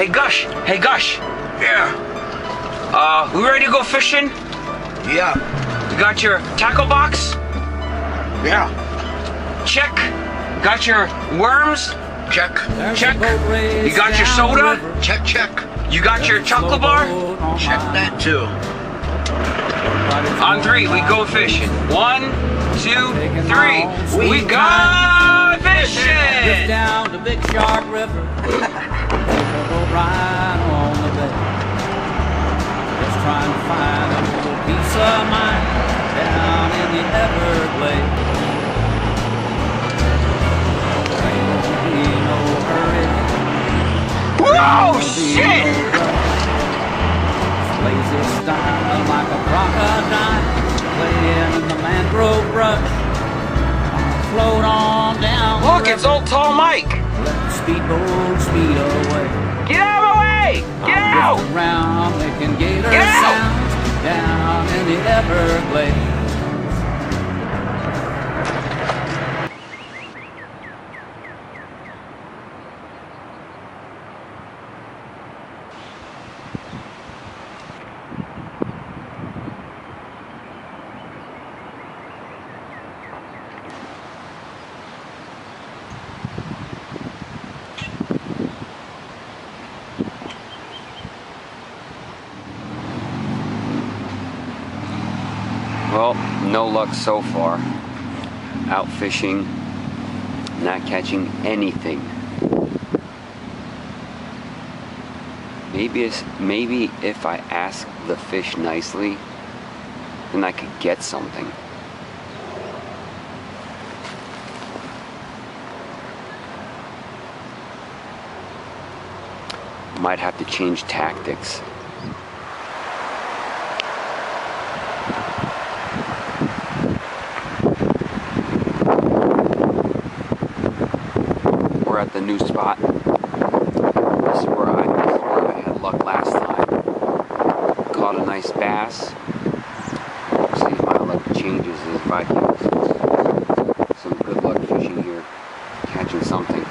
Hey Gush. Hey Gush. Yeah. We ready to go fishing? Yeah. You got your tackle box? Yeah. Check. Got your worms? Check. Check. You got your soda? Check, check. You got your chocolate bar? Check that too. On three, we go fishing. 1, 2, 3. We go fishing! Down the Big Shark River, right on the bay. Just trying to find a little peace of mind down in the Everglades. Ain't no hurry. Whoa, shit! Lazy style like a crocodile, playing in the mangrove brush. Float on down. Look, it's old tall Mike. Let the speedboat speed away. Get out of the way! Get out! Around making gator Get out! sounds down in the Everglades. Well, no luck so far. Out fishing, not catching anything. Maybe if I ask the fish nicely, then I could get something. Might have to change tactics. We're at the new spot. This is where I had luck last time. Caught a nice bass. See if my luck changes if I get some good luck fishing here, catching something.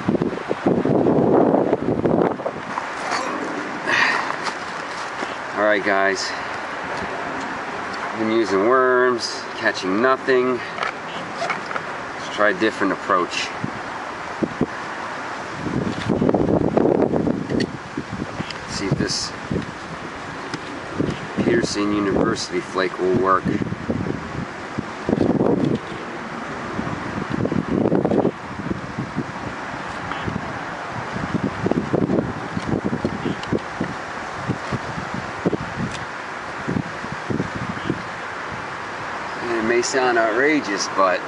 Alright guys, been using worms, catching nothing. Let's try a different approach. See if this Peterson University flake will work. And it may sound outrageous, but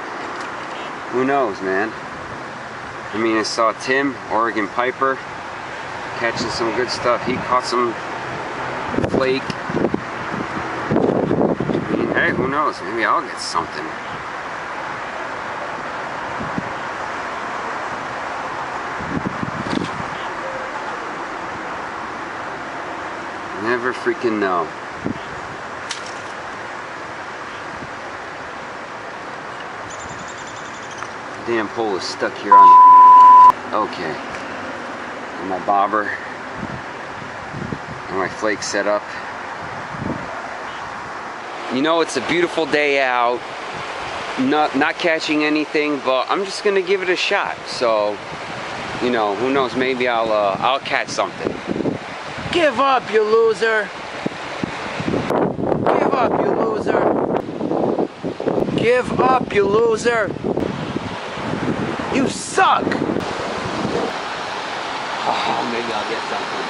who knows, man? I mean, I saw Tim, Oregon Piper, catching some good stuff. He caught some flake. I mean, hey, who knows? Maybe I'll get something. Never freaking know. The damn pole is stuck here on it. Okay. And my bobber and my flake set up. You know, it's a beautiful day out. Not catching anything, but I'm just gonna give it a shot. So, you know, who knows? Maybe I'll catch something. Give up, you loser. Give up, you loser. Give up, you loser. You suck. Oh, maybe I'll get something.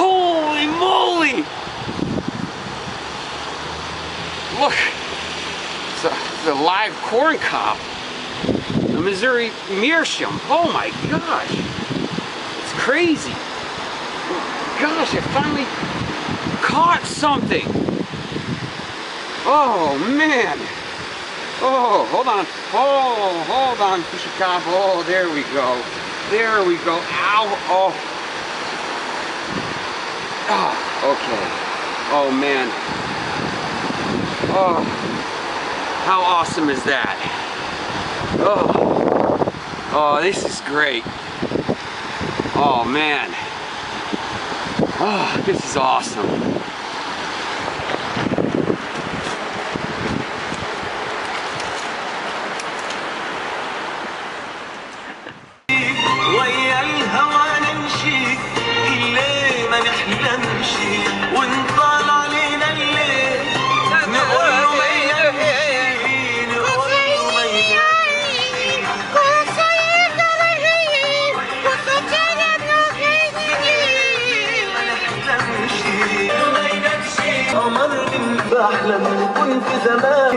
Holy moly! Look, it's a live corn cob. A Missouri meerschaum. Oh my gosh. It's crazy. Gosh, I finally caught something. Oh man. Oh, hold on. Oh, hold on, Fisher Cop. Oh, there we go. There we go. Ow. Oh. Oh, okay. Oh man. Oh. How awesome is that? Oh. Oh, this is great. Oh man. Oh, this is awesome. ويا الهوى نمشي الليل ما نحلمش ونطال علينا الليل نقول له ما يمشي نقول له ما يمشي قمر بحلم كنت زمان